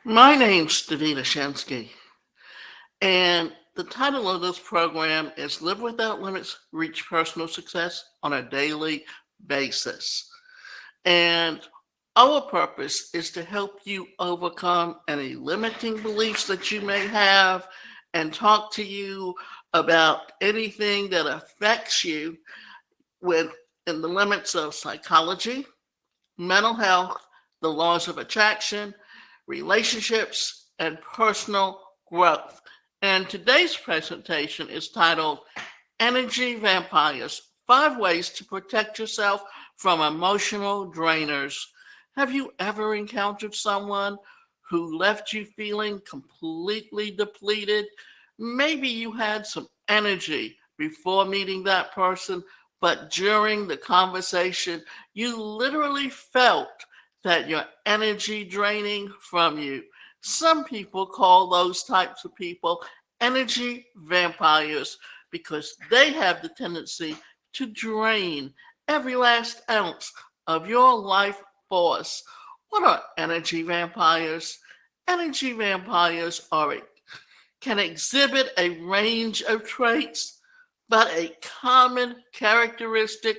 My name's Davina Shensky, and the title of this program is Live Without Limits, Reach Personal Success on a Daily Basis. And our purpose is to help you overcome any limiting beliefs that you may have and talk to you about anything that affects you within the limits of psychology, mental health, the laws of attraction, relationships, and personal growth. And today's presentation is titled Energy Vampires: 5 Ways to Protect Yourself from Emotional Drainers. Have you ever encountered someone who left you feeling completely depleted? Maybe you had some energy before meeting that person, but during the conversation, you literally felt that your energy draining from you. Some people call those types of people energy vampires because they have the tendency to drain every last ounce of your life force. What are energy vampires? Energy vampires can exhibit a range of traits, but a common characteristic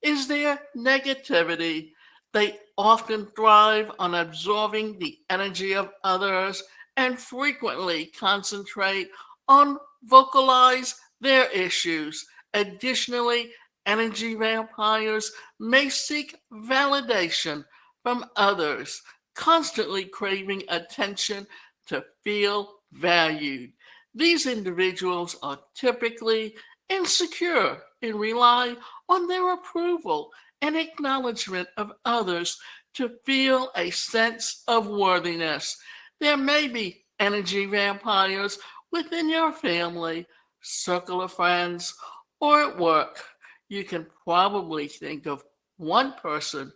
is their negativity. They often thrive on absorbing the energy of others and frequently concentrate on vocalize their issues. Additionally, energy vampires may seek validation from others, constantly craving attention to feel valued. These individuals are typically insecure and rely on their approval and acknowledgement of others to feel a sense of worthiness. There may be energy vampires within your family, circle of friends, or at work. You can probably think of one person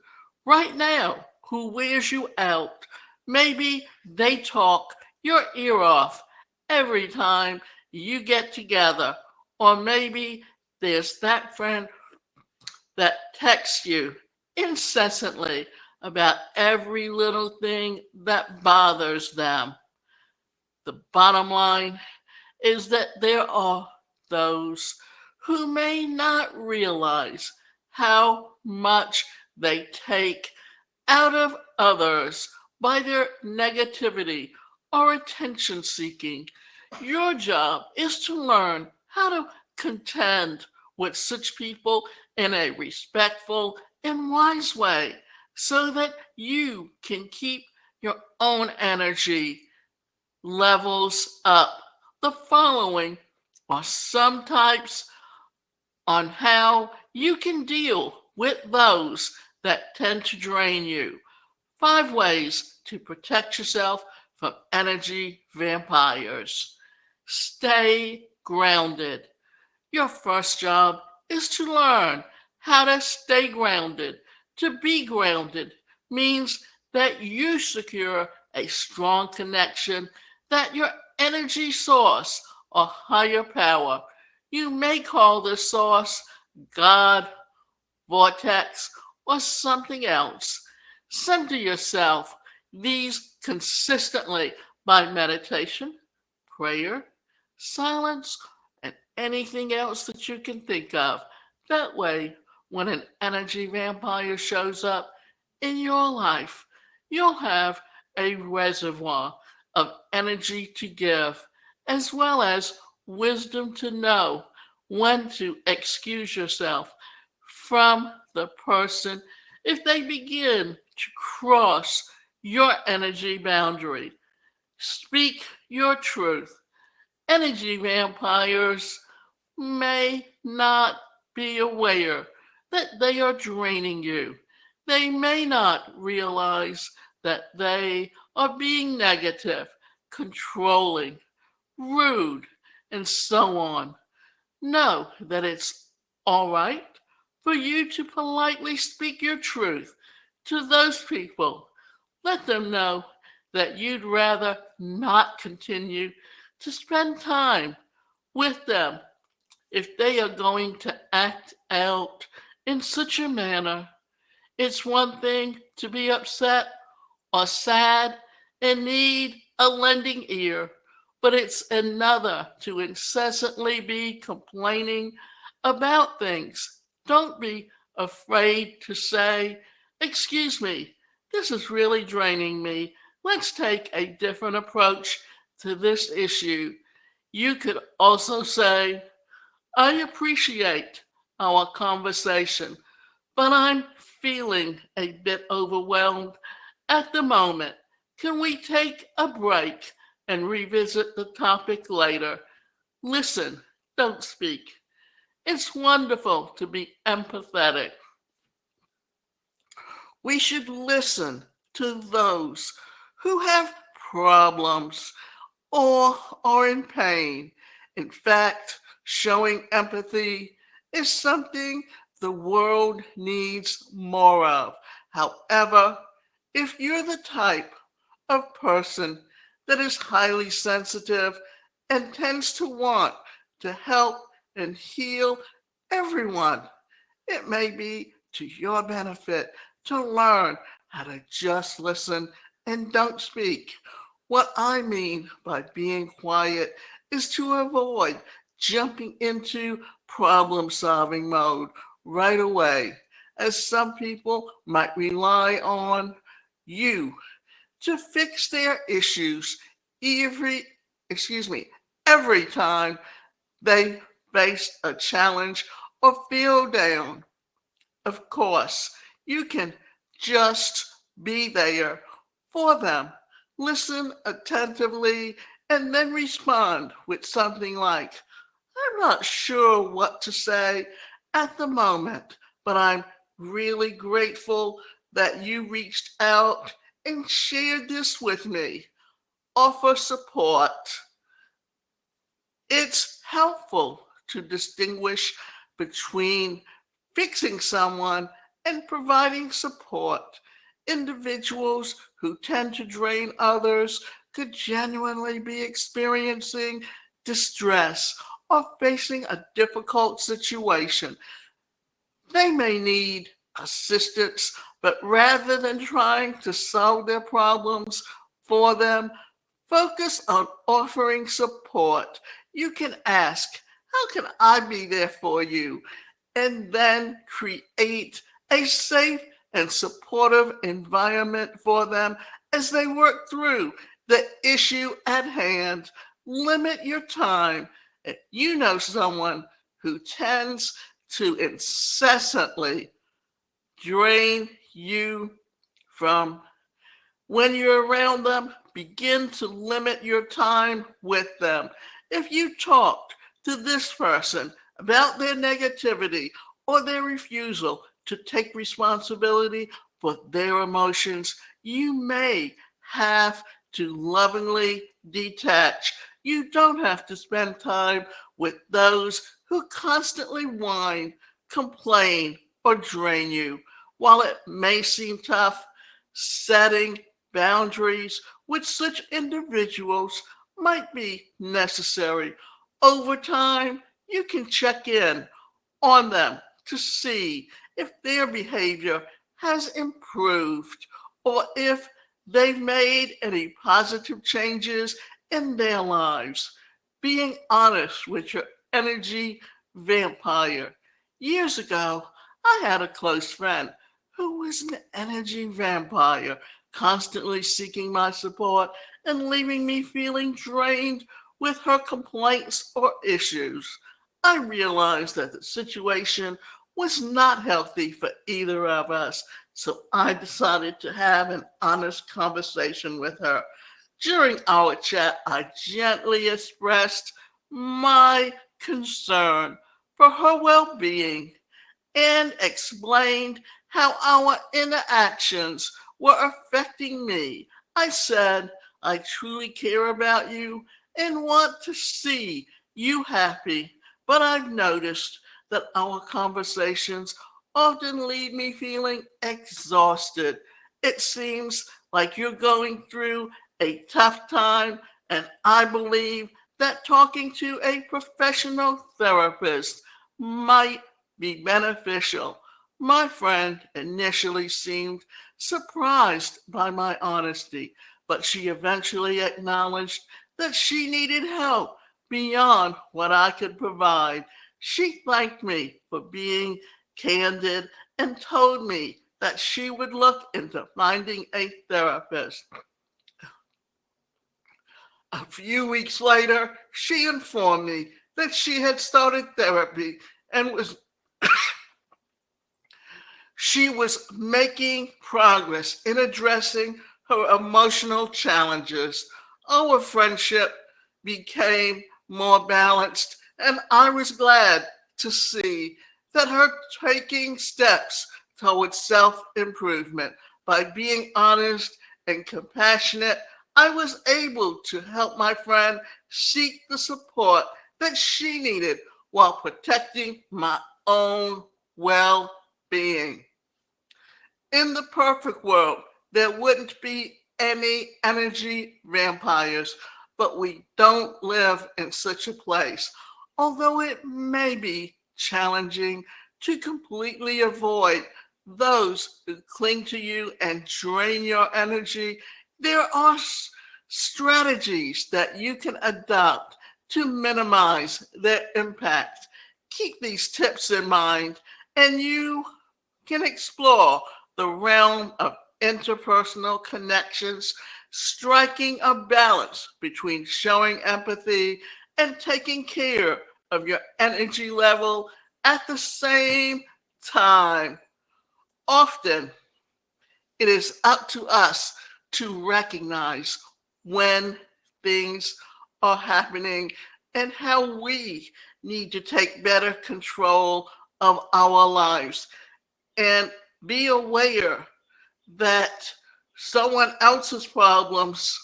right now who wears you out. Maybe they talk your ear off every time you get together, or maybe there's that friend that texts you incessantly about every little thing that bothers them. The bottom line is that there are those who may not realize how much they take out of others by their negativity or attention seeking. Your job is to learn how to contend with such people in a respectful and wise way so that you can keep your own energy levels up. The following are some types on how you can deal with those that tend to drain you. 5 ways to protect yourself from energy vampires. Stay grounded. Your first job is to learn how to stay grounded. To be grounded means that you secure a strong connection that your energy source or higher power. You may call this source God, vortex, or something else. Center yourself these consistently by meditation, prayer, silence, and anything else that you can think of. That way, when an energy vampire shows up in your life, you'll have a reservoir of energy to give, as well as wisdom to know when to excuse yourself from the person if they begin to cross your energy boundary. Speak your truth. Energy vampires may not be aware that they are draining you. They may not realize that they are being negative, controlling, rude, and so on. Know that it's all right for you to politely speak your truth to those people. Let them know that you'd rather not continue to spend time with them if they are going to act out in such a manner. It's one thing to be upset or sad, and need a lending ear, but it's another to incessantly be complaining about things. Don't be afraid to say, "Excuse me, this is really draining me. Let's take a different approach to this issue." You could also say, "I appreciate our conversation, but I'm feeling a bit overwhelmed at the moment. Can we take a break and revisit the topic later?" Listen, don't speak. It's wonderful to be empathetic. We should listen to those who have problems or are in pain. In fact, showing empathy is something the world needs more of. However, if you're the type of person that is highly sensitive and tends to want to help and heal everyone, it may be to your benefit to learn how to just listen and don't speak. What I mean by being quiet is to avoid jumping into problem solving mode right away, as some people might rely on you to fix their issues every excuse me every time they face a challenge or feel down. Of course, you can just be there for them. Listen attentively and then respond with something like, "I'm not sure what to say at the moment, but I'm really grateful that you reached out and shared this with me." Offer support. It's helpful to distinguish between fixing someone and providing support. Individuals who tend to drain others could genuinely be experiencing distress or facing a difficult situation. They may need assistance, but rather than trying to solve their problems for them, focus on offering support. You can ask, "How can I be there for you?" And then create a safe and supportive environment for them as they work through the issue at hand. Limit your time. If you know someone who tends to incessantly drain you from when you're around them, begin to limit your time with them. If you talked to this person about their negativity or their refusal to take responsibility for their emotions, you may have to lovingly detach. You don't have to spend time with those who constantly whine, complain, or drain you. While it may seem tough, setting boundaries with such individuals might be necessary. Over time, you can check in on them to see if their behavior has improved or if they've made any positive changes in their lives. Being honest with your energy vampire. Years ago, I had a close friend who was an energy vampire, constantly seeking my support and leaving me feeling drained with her complaints or issues. I realized that the situation was not healthy for either of us, so I decided to have an honest conversation with her. During our chat, I gently expressed my concern for her well being and explained how our interactions were affecting me. I said, "I truly care about you and want to see you happy, but I've noticed that our conversations often leave me feeling exhausted. It seems like you're going through a tough time, and I believe that talking to a professional therapist might be beneficial." My friend initially seemed surprised by my honesty, but she eventually acknowledged that she needed help beyond what I could provide. She thanked me for being candid and told me that she would look into finding a therapist. A few weeks later, she informed me that she had started therapy and she was making progress in addressing her emotional challenges. Our friendship became more balanced, and I was glad to see that her taking steps towards self improvement. By being honest and compassionate, I was able to help my friend seek the support that she needed while protecting my own well being. In the perfect world, there wouldn't be any energy vampires, but we don't live in such a place. Although it may be challenging to completely avoid those who cling to you and drain your energy, there are strategies that you can adopt to minimize their impact. Keep these tips in mind, and you can explore the realm of interpersonal connections, striking a balance between showing empathy and taking care of your energy level at the same time. Often, it is up to us to recognize when things are happening and how we need to take better control of our lives and be aware that someone else's problems,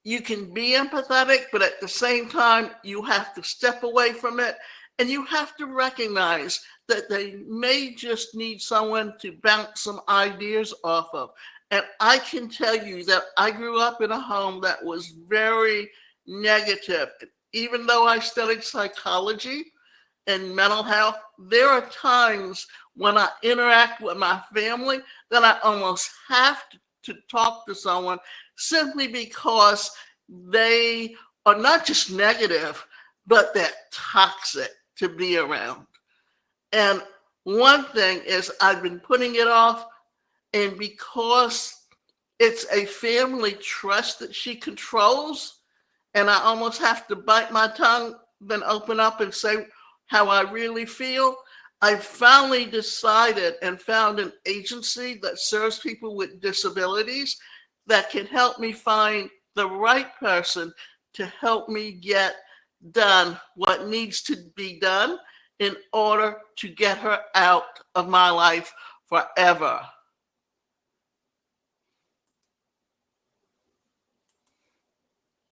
you can be empathetic, but at the same time, you have to step away from it and you have to recognize that they may just need someone to bounce some ideas off of. And I can tell you that I grew up in a home that was very negative. Even though I studied psychology and mental health, there are times when I interact with my family that I almost have to talk to someone simply because they are not just negative, but they're toxic to be around. And one thing is I've been putting it off, and because it's a family trust that she controls, and I almost have to bite my tongue, then open up and say how I really feel. I finally decided and found an agency that serves people with disabilities that can help me find the right person to help me get done what needs to be done in order to get her out of my life forever.